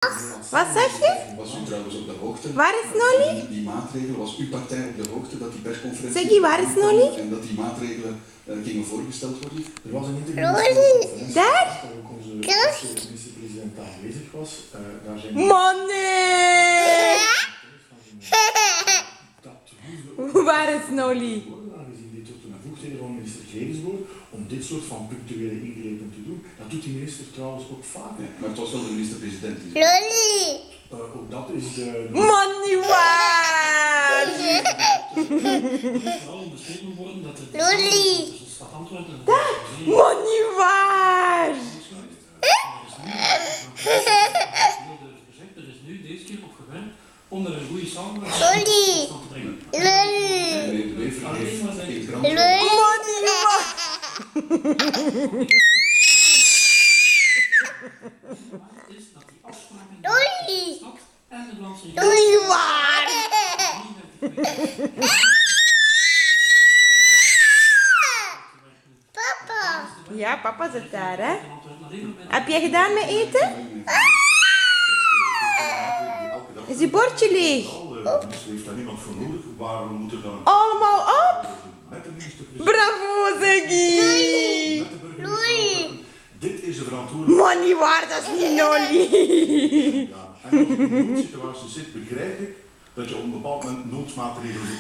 Wat zeg je? Was u trouwens op de hoogte? Waar is Nolly? Die maatregelen, was uw partij op de hoogte dat die persconferentie... Zeg je, waar is Nolly? En dat die maatregelen gingen voorgesteld worden? Er was een interview. Daar? Waar ook onze minister-president aanwezig was. Daar zijn Money! dat Waar is Nolly? aangezien dit tot een bevoegdheden van minister Gevens behoort, om dit soort van punctuele ingrepen te doen. Dat doet die minister trouwens ook vaker. Ja, maar het was wel de minister-president die... Ook dat is de... Money waar? Vooral onderstrepen worden dat het stad Antwerpen Money waar? er is nu deze keer op gewerkt om er een goede samenwerking tot te brengen. Meneer De Wever heeft in Brand... Money waar? Is dat die afspraken Doei! stad en de Vlaamse Money waar? Papa! Ja, papa zit daar, hè? Heb jij gedaan met eten? Is je bordje leeg? De minister heeft daar niemand voor nodig. Waarom moet er dan Allemaal op? met de minister Bravo, Ziggy! met de burgemeester? Dit is de verantwoordelijkheid. Money waar, dat is niet Nolly. Ja. En als je in een noodsituatie zit, begrijp ik dat je op een bepaald moment noodsmaatregelen